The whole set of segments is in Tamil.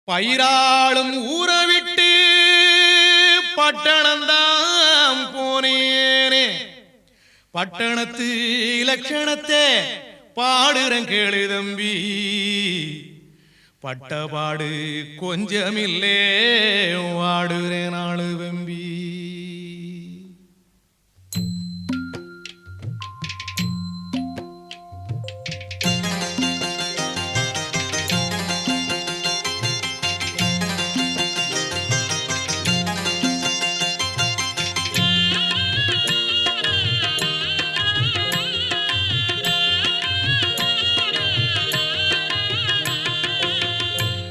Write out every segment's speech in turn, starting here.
பயிராளும் ஊறவிட்டு பட்டணந்தாம் போனேனே. பட்டணத்து இலக்கணத்தை பாடுறேன் கேளு தம்பி. பட்டபாடு கொஞ்சமில்லே வாடுறேன் நாளு தம்பி.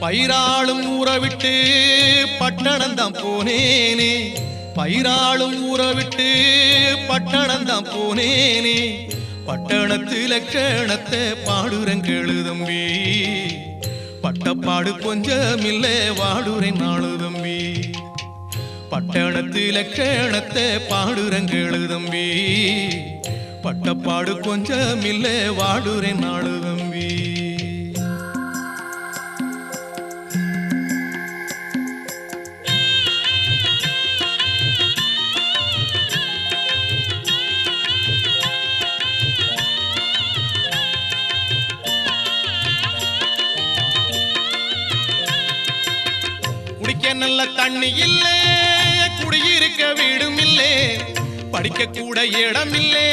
பயிராளும் ஊறவிட்டு பட்டணந்தான் போனேனே. பயிராளும் ஊறவிட்டு பட்டணந்தான் போனேனே. பட்டணத்து இலக்கணத்தை பாடுறேன் கேளு தம்பி. பட்டப்பாடு கொஞ்சமில்லை வாடுறேன் நாளு தம்பி. பட்டணத்து இலக்கணத்தை பாடுறேன் கேளு தம்பி. பட்டப்பாடு கொஞ்சமில்லை வாடுறேன் நாளு தம்பி. குடிக்க நல்ல தண்ணி இல்லே, குடியிருக்க வீடும் இல்லே, படிக்க கூட இடம் இல்லே,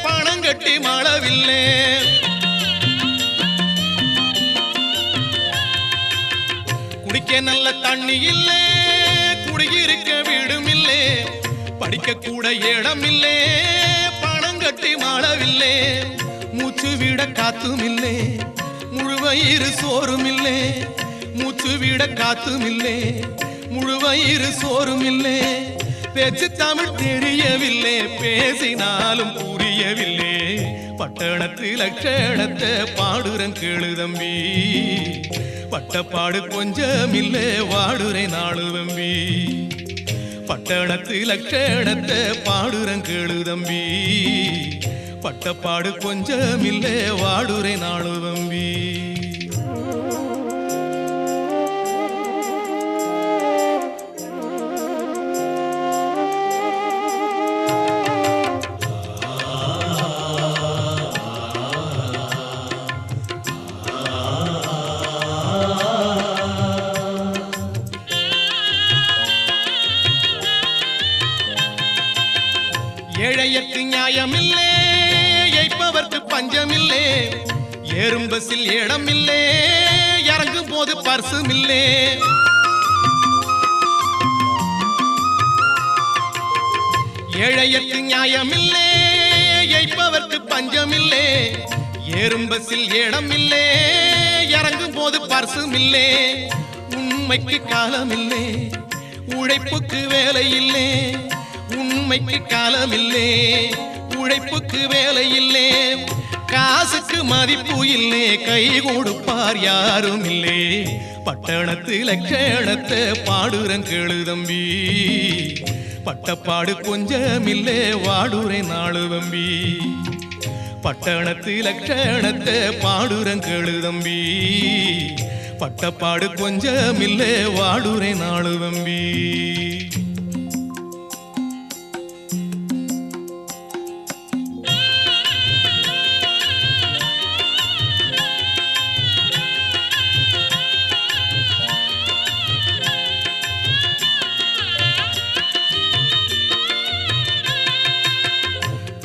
பணம் கட்டி மாளவில்லை. குடிக்க நல்ல தண்ணி இல்லே, குடியிருக்க வீடும் இல்லே, படிக்க கூட இடம் இல்லே, பணம் கட்டி மாளவில்லை. மூச்சு விட காத்தும் இல்லே, முழு வயிறு சோறும் இல்லே. மூச்சு விட காத்தும் இல்லே, முழு வயிறு சோறும் இல்லே. பேச்சு தமிழ் தெரியவில்லை, பேசினாலும் புரியவில்லை. பட்டணத்து இலக்கணத்தை பாடுறேன் கேளு தம்பி. பட்டப்பாடு கொஞ்சமில்லை வாடுறேன் நாளு தம்பி. பட்டணத்து இலக்கணத்தை பாடுறேன் கேளு தம்பி. பட்டப்பாடு கொஞ்சமில்லை வாடுறேன் நாளு தம்பி. ஏழையற்கு நியாயமில்லே, எய்ப்பவர்க்கு பஞ்சமில்லே. ஏறும் பஸ்ஸில் இடமில்லே, இறங்கும் போது பர்சும் இல்லே. ஏழையற்கு நியாயமில்லே, எய்ப்பவர்க்கு பஞ்சமில்லே. ஏறும் பஸ்ஸில் இடமில்லே, இறங்கும் போது பர்சும் இல்லே. உண்மைக்கு காலமில்லே, உழைப்புக்கு வேலை இல்லே. உண்மைக்கு காலமில்லே, உழைப்புக்கு வேலை இல்லே. காசுக்கு மதிப்பு இல்லே, கை கொடுப்பார் யாரும் இல்லே. பட்டணத்து இலக்கணத்தை பாடுறேன் கேளு தம்பி. பட்டப்பாடு கொஞ்சமில்லை வாடுறேன் நாளு தம்பி. பட்டணத்து இலக்கணத்தை பாடுறேன் கேளு தம்பி. பட்டப்பாடு கொஞ்சமில்லை வாடுறேன் நாளு தம்பி.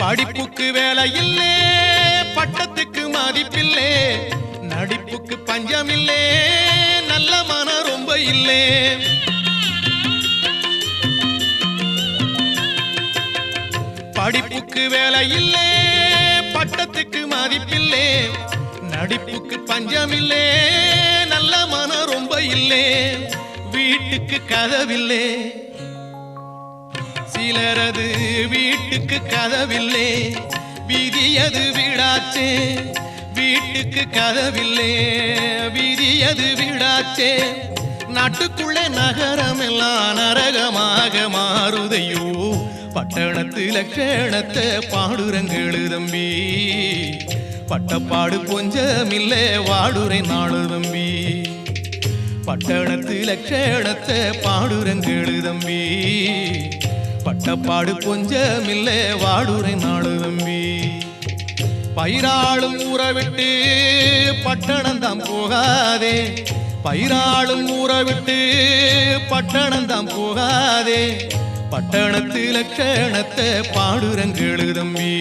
படிப்புக்கு வேலை இல்லே, பட்டத்துக்கு மதிப்பில்லே. நடிப்புக்கு பஞ்சமில்லே, நல்ல மனம் ரொம்ப இல்லே. படிப்புக்கு வேலை இல்லே, பட்டத்துக்கு மதிப்பில்லே. நடிப்புக்கு பஞ்சமில்லே, நல்ல மனம் ரொம்ப இல்லே. வீட்டுக்கு கதவில்லே, சிலரது வீட்டுக்கு கதவில்லை. விதியது வீடாச்சே, வீட்டுக்கு கதவில்லை. விதியது வீடாச்சே. நாட்டுக்குள்ளே நகரம் எல்லாம் நரகமாக மாறுதையோ. பட்டணத்து இலக்கணத்தை பாடுறேன் கேளு தம்பி. பட்டப்பாடு கொஞ்சமில்லை வாடுறேன் நாளு தம்பி. பட்டணத்து லட்சணத்தை பாடுறங்கேளு தம்பி, பட்டப்பாடு கொஞ்சமில்ல வாடுரை நாடு தம்பி. பயிராளும் ஊரை விட்டு பட்டணம்தான் போகாதே, பயிராளும் ஊரை விட்டு பட்டணம்தான் போகாதே. பட்டணத்து லட்சணத்தை பாடுறங்கேளு தம்பி,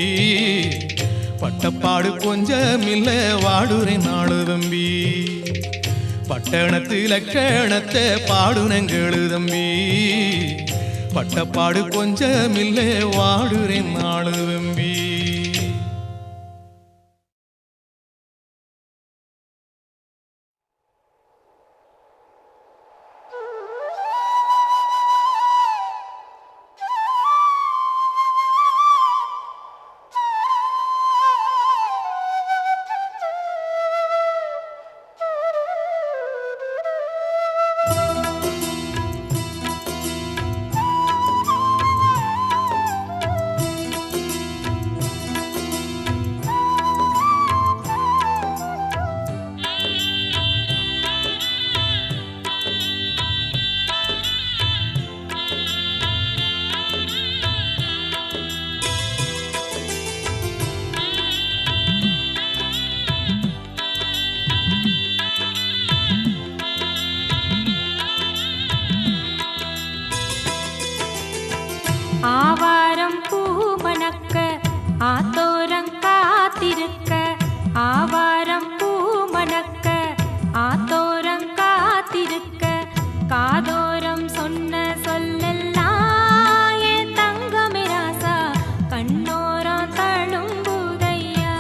பட்டப்பாடு கொஞ்சமில்ல வாடுரை நாடு தம்பி. பட்டணத்து லட்சணத்தை பாடுனங்கேளு தம்பி, பட்டப்பாடு கொஞ்சமில்ல வாடுரை நாடு தம்பி. ஆவாரம் பூ மணக்க ஆத்தோரம் காத்திருக்க, ஆவாரம் பூ மணக்க ஆத்தோரம் காத்திருக்க, காதோரம் சொன்ன சொல்லெல்லாம் என் தங்கமே ராசா கண்ணோரம் தழும்புதையா.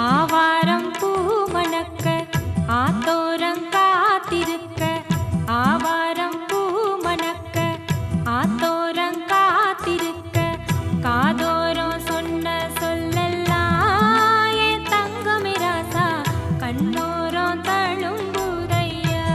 ஆவாரம் பூ மணக்க ஆத்தோரம் காத்திருக்க, ஆவாரம் பூ மணக்க ஆத்தோரம் காத்திருக்க, காதோரம் சொன்ன சொல்லெல்லாம் என் தங்கமே ராசா கண்ணோரம் தழும்புதையா.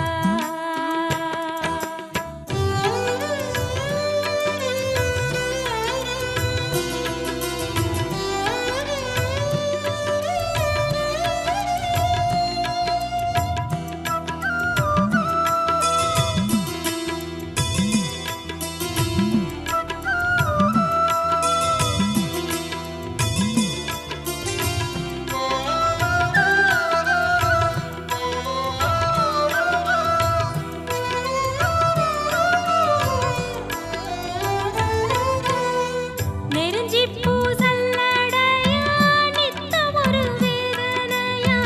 நெருஞ்சி பூசல்லடையா நித்தம் ஒரு வேதனையா,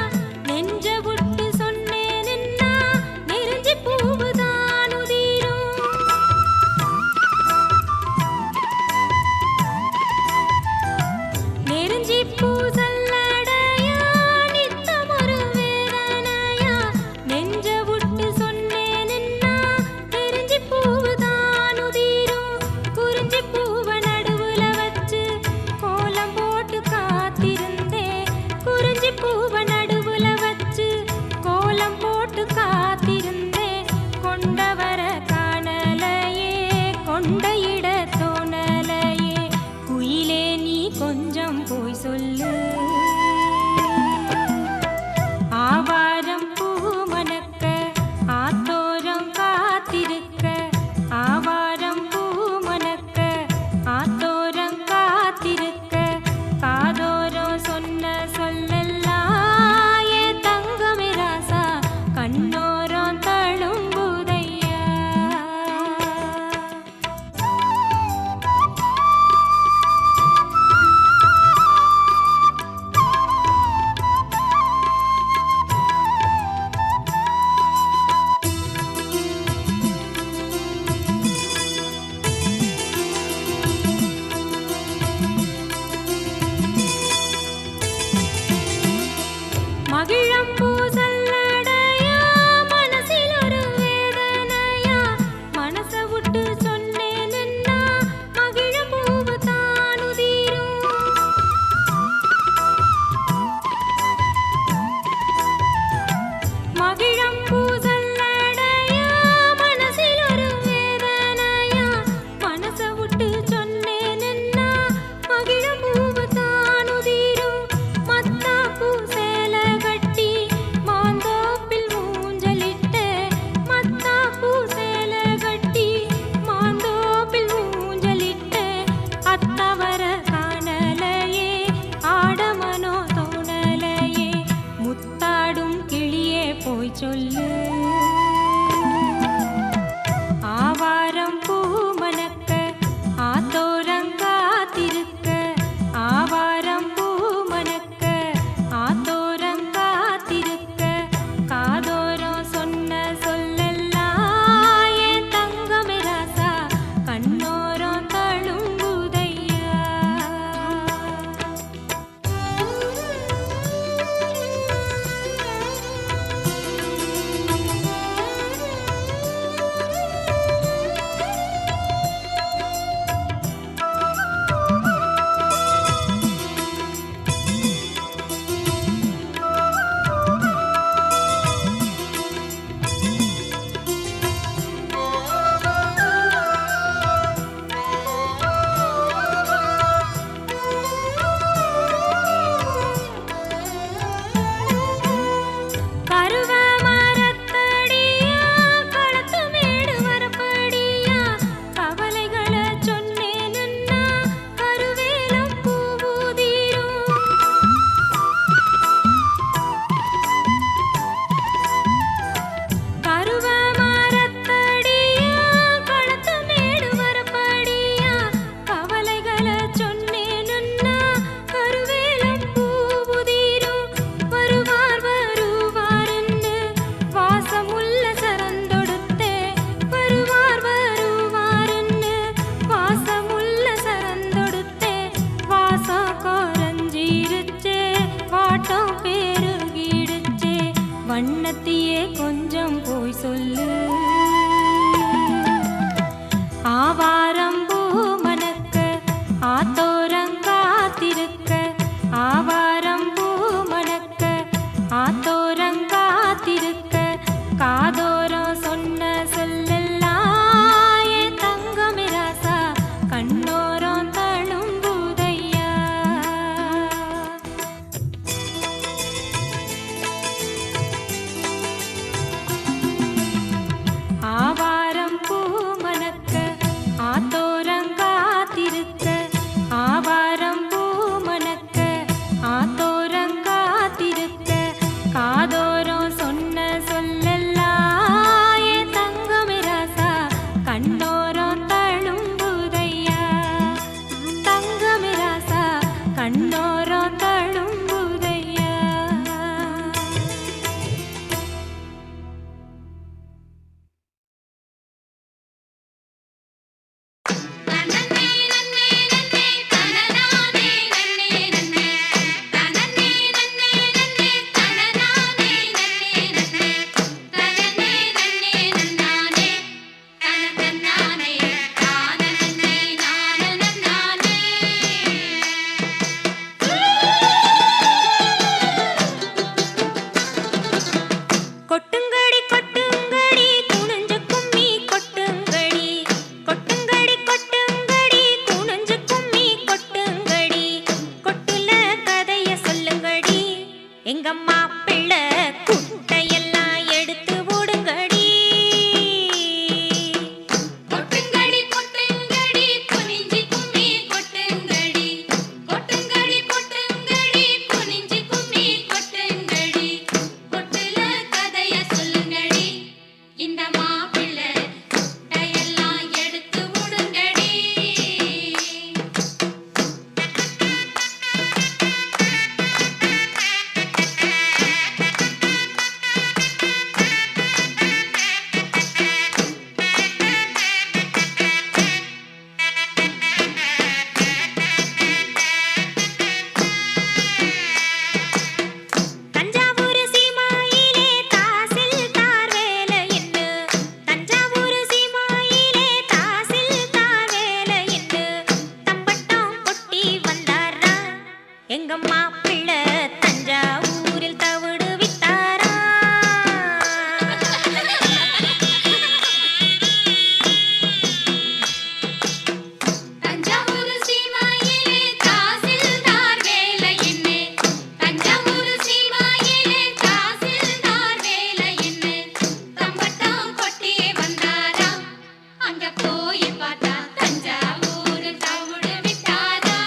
நெஞ்ச விட்டு சொன்னேன்னா நெருஞ்சி பூவுதான் உதிரும். நெருஞ்சி பூசல்லடையா நித்தம் ஒரு வேதனையா, நெஞ்ச விட்டு சொன்னேன்னா நெருஞ்சி பூவுதான் உதிரும். குறிஞ்சி பூவை நடுவுல வச்சு கோலம் போட்டு காத்திருந்தே, குறிஞ்சி பூவை நடுவுல வச்சு கோலம் போட்டு காத்திருந்தே, கொண்டவர காணலையே கொண்ட இட தோணலையே, குயிலே நீ கொஞ்சம் போய் சொல்லு. ஆவாரம் பூ மணக்க ஆத்தோரம் காத்திருக்க, ஆவாரம் பூ மணக்க ஆத்தோரம் காத்திருக்க, காதோரம் சொன்ன சொல்லெல்லாம் என் தங்கமே ராசா கண்ணோரம் தழும்புதையா. மகிழம் பூசல்லடையா மனசில் ஒரு வேதனையா, மனச விட்டு சொன்னேன்னா மகிழம் பூவு தான் உதிரும். மகிழம் பூசல்லடையா மனசில் ஒரு வேதனையா, மனச விட்டு சொன்னேன்னா மகிழம் பூவு வண்ணத்தியே கொஞ்சம் போய் சொல்லு. ஆவாரம் பூ மணக்க ஆத்தோரங்காத்திருக்க, ஆவாரம் பூ மணக்க ஆத்தோரங்காத்திருக்க, காதோரம் சொன்ன சொல்லெல்லாம் என் தங்கமே ராசா கண்ணோரம் தழும்புதையா. ஆவாரம் பூ மணக்க ஆத்தோரங்காத்திருக்க, ஆவாரம் பூ மணக்க ஆத்தோரங்காத்திருக்க, காதோரம் சொன்ன சொல்லெல்லாம் என் தங்கமே ராசா கண்ணோரம் தழும்புதையா. தங்கமே ராசா கண்ணோரம் தழும்புதையா. கொட்டுங்கடி கொட்டுங்கடி குனிஞ்சு கும்மி கொட்டுங்கடி, கொட்டுங்கடி கொட்டுங்கடி குனிஞ்சு கும்மி கொட்டுங்கடி, கொட்டுல கதைய சொல்லுங்கடி, எங்க மாப்பிள்ளை குட்டையெல்லாம் எடுத்து ஓடுங்கடி. கொட்டுங்கடி கொட்டுங்கடி குனிஞ்சு கும்மி கொட்டுங்கடி, கொட்டுங்கடி கொட்டுங்கடி குனிஞ்சு கும்மி கொட்டுங்கடி, கொட்டுல கதைய சொல்லுங்கடி, இந்த மாப்பிள்ளை குட்டையெல்லாம் எடுத்து ஓடுங்கடி. தஞ்சாவூர் சீமாயிலே தாசில்தார் வேலை என்ன, தஞ்சாவூர் சீமாயிலே தாசில்தார் வேலை என்ன, தம்பட்டம் கொட்டி வந்தாரா எங்க மாப்பிள்ளை தஞ்சாவூரில் தவிடு வித்தாரா. தஞ்சாவூர் சீமாயிலே தாசில்தார் வேலை என்ன, தஞ்சாவூர் சீமாயிலே தாசில்தார் வேலை என்ன, தம்பட்டம் கொட்டி வந்தாரா, அங்க போய் பார்த்தா தஞ்சாவூர் தவிடு வித்தாரா.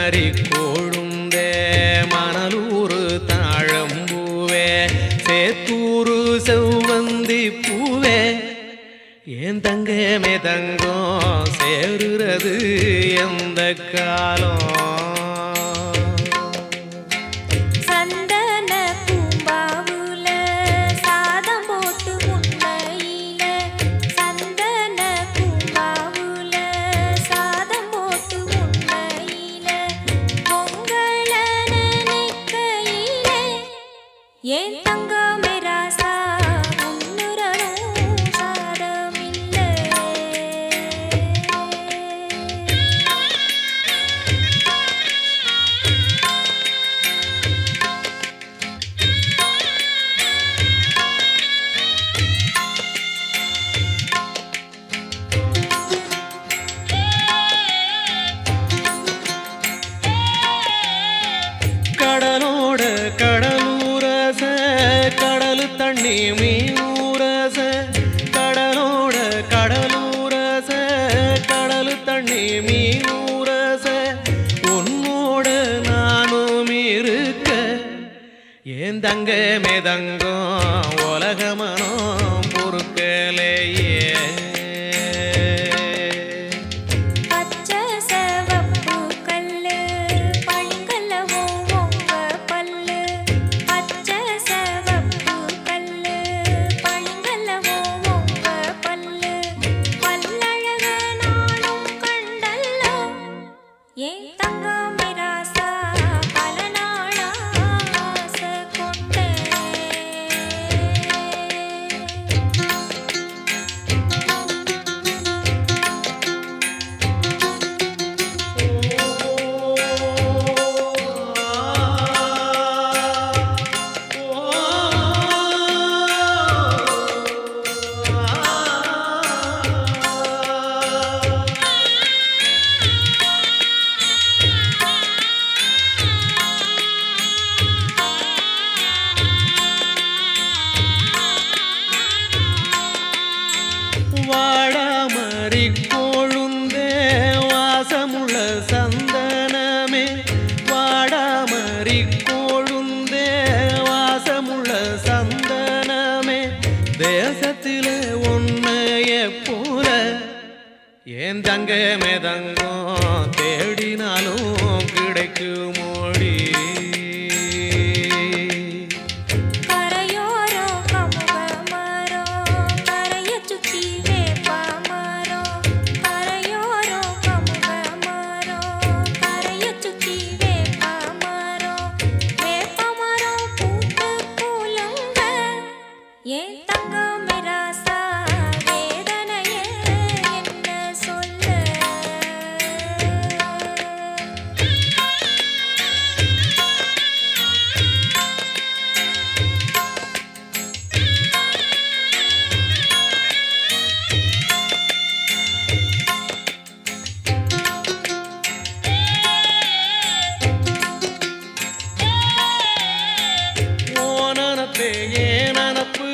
மரி கொழுந்தே மணலூரு தாழம்பூவே சேத்தூரு செவ்வந்தி பூவே ஏன் தங்கமே தங்கம் சேருறது எந்த காலம் ஏன் தங்கமே ராசா உன்னுறவும் சாரமில்லை கடலோட கடலூரச கடல் தண்ணி மீனூரச கடலோட கடலூரச கடல் தண்ணி மீனூரச உன்னோட நானும் இருக்க ஏன் தங்கமே தங்கம் உலகமனம் பொறுக்கலையே ஏன் தங்கமே ராசா பல நாளா ஆசை கொண்டேன் வாடாமரி கொழுந்தே வாசமுள்ள சந்தனமே வாடாமரி கொழுந்தே வாசமுள்ள சந்தனமே தேசத்திலே உன்னைய போல ஏன் தங்கமே தங்கம் தேடினாலும் கிடைக்குமோடி ஏன் தங்கமே ராசா வேதனையே என்ன சொல்ல ஓனனப்பே ஏனனப்பு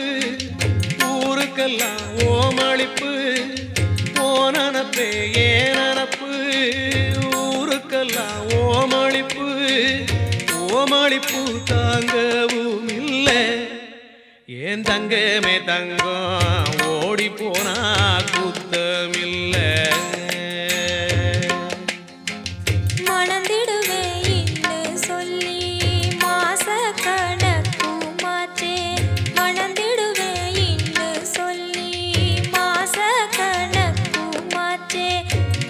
ஊருக்கெல்லாம் ஓமளிப்பு ஓனனப்பே ஏனனப்பு ஊருக்கெல்லாம் ஓமளிப்பு ஓமளிப்பு தாங்கவும் இல்லை ஏன் தங்கமே தங்கம் ஓடி போனா குத்தமில்லை மணந்திடுவே இன்னு சொல்லி மாச கணக்குமாச்சே மணந்திடுவே இன்னு சொல்லி மாச கணக்குமாச்சே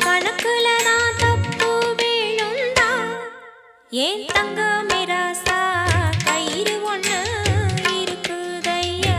கணக்குல நான் தப்பு வீழுந்தா ஏன் தங்கமே ராசா கயிறு ஒண்ணு இருக்குதையா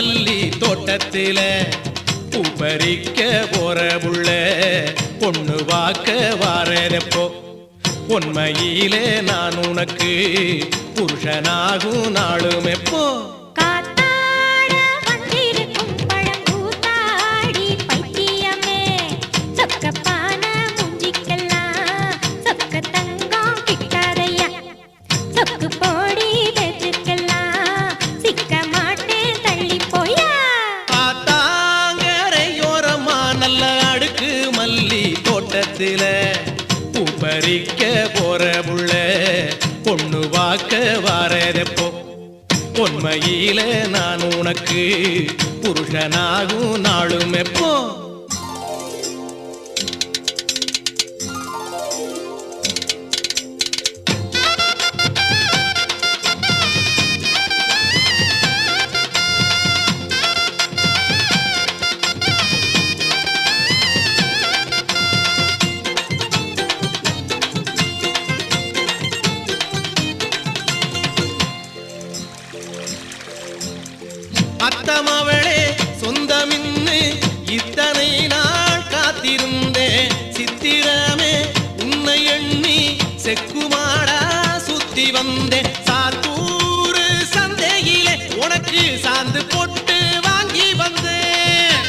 மல்லி தோட்டத்தில பூ பறிக்க போற புள்ள பொண்ணு வாக்க வாரப்போ உண்மையிலே நான் உனக்கு புருஷனாகும் நாளும் எப்போ காத்தாட வந்திருக்கும் பழங்கூத்தாடி பைத்தியமே சொக்கப்பான மூஞ்சிக்கெல்லாம் சொக்க தங்கம் கிட்டாதையா சொக்கு போடி வெற்றுக்கெல்லாம் சிக்க மாட்டேன் தள்ளி போயா ஆத்தாங்கரையோரமா நல்ல அடுக்கு மல்லி தோட்டத்தில பூ பறிக்க போற புள்ள பொண்ணு வாக்க வாரப்போ உண்மையில நான் உனக்கு புருஷனாகும் நாளும் எப்போ அத்தமவளே சொந்தமின்னு இத்தனை நாள் காத்திருந்தேன் சித்திரமே உன்னை எண்ணி செக்குமாடா சுத்தி வந்தேன் சாத்தூர் சந்தையிலே உனக்கு சாந்து போட்டு வாங்கி வந்தேன்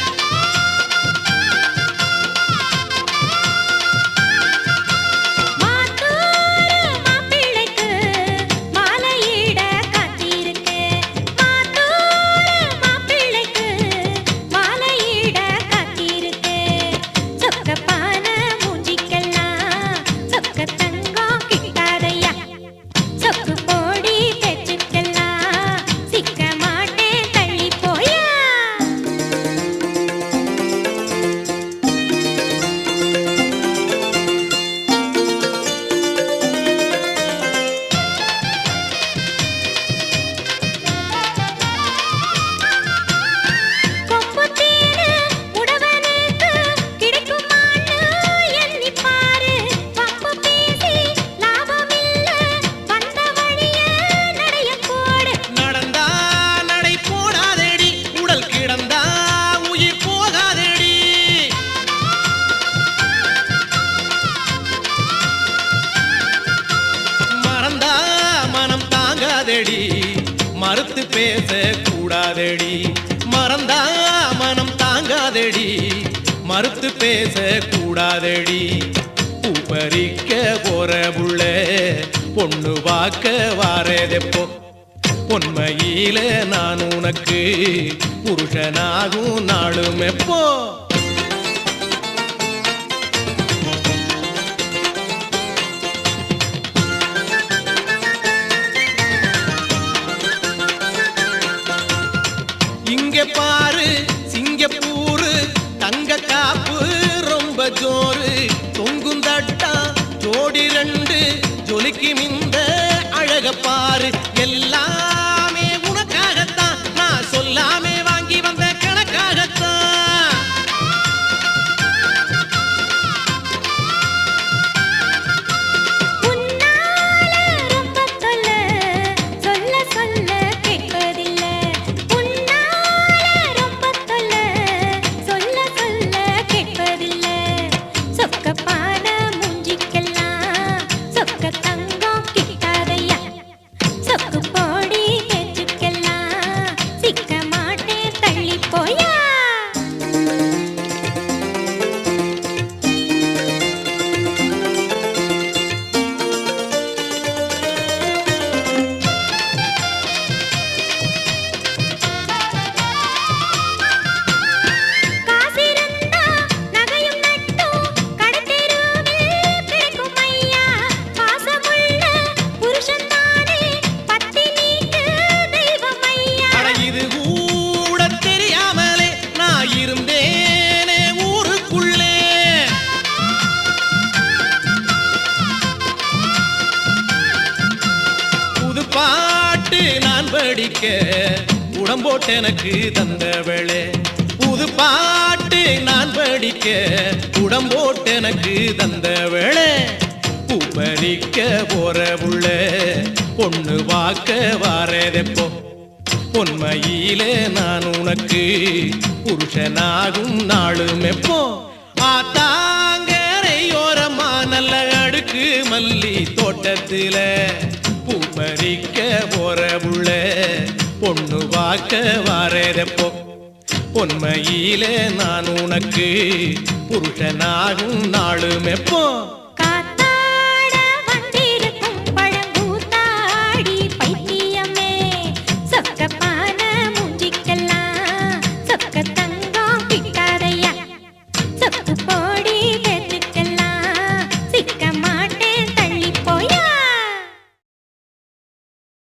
மாத்தூர் மாப்பிள்ளைக்கு மாலையிட காத்திருக்கேன் மாத்தூர் மாப்பிள்ளைக்கு மாலையிட காத்திருக்கேன் சொக்கப்பான மூஞ்சிக்கெல்லாம் சொக்க தங்கம் கிட்டாதையா சொக்கு போடி பேச்சுக்கெல்லாம் சிக்க மாட்டேன் தள்ளி போயா கொம்புத்தேனு உடவனுக்கு கிடைக்குமான்னு எண்ணி பாரு பம்பு பேசி லாபமில்ல வந்த வழிய நடைய போடு நடந்தா நடை போடாதேடி உடல் கிடந்தா உயிர் போகாதேடி மறந்தா மனம் தாங்காதேடி மறுத்து பேச கூடாதேடி மறந்தா மனம் தாங்காதேடி மறுத்து பேச கூடாதேடி பூ பறிக்க போற புள்ள பொண்ணு வாக்க வாரதெப்போ உண்மையில நான் உனக்கு புருஷனாகும் நாளும் எப்போ இங்க பாரு சிங்கப்பூரு தங்க காப்பு ரொம்ப ஜோரு தொங்கும் தட்டா ஜோடி ரெண்டு ஜொலிக்கு மிந்த அழக பாரு எல்லாமே உனக்காகத்தான் நான் சொல்லாமே வாங்கி வந்த கணக்காகத்தான் உன்னால ரொம்ப தொல்ல சொல்ல சொல்ல கேட்பதில்ல உன்னால ரொம்ப தொல்ல சொல்ல சொல்ல கேட்பதில்ல சொக்கப்பான மூஞ்சிக்கெல்லாம் சொக்க தங்கம் கிட்டாதையா சொக்கு போடி பேச்சுக்கெல்லாம் சிக்க மாட்டேன் தள்ளி போயா காசிருந்தா நகையும் நட்டும் கடத்தெருவில் கிடைக்கும் ஐயா பாசமுள்ள புருஷன் தானே பத்தினிக்கு தெய்வம் ஐயா அட இது கூட தெரியாமலே நான் இருந்தேனே ஊருக்குள்ளே புது பாட்டு நான் படிக்க உடம்போட்டு எனக்கு தந்தவளே புது பாட்டு நான் படிக்க உடம்போட்டு எனக்கு தந்தவளே பூ பறிக்க போற புள்ள பொண்ணு வாக்க வாரதெப்போ பொன்மையிலே நான் உனக்கு புருஷனாகும் நாளும் எப்போ ஆத்தாங்கரையோரமா நல்ல அடுக்கு மல்லி தோட்டத்தில பூ பறிக்க போற புள்ள பொண்ணு பார்க்க வாரேதப்போ பொன்மையிலே நான் உனக்கு புருஷனாகும் நாளும் எப்போ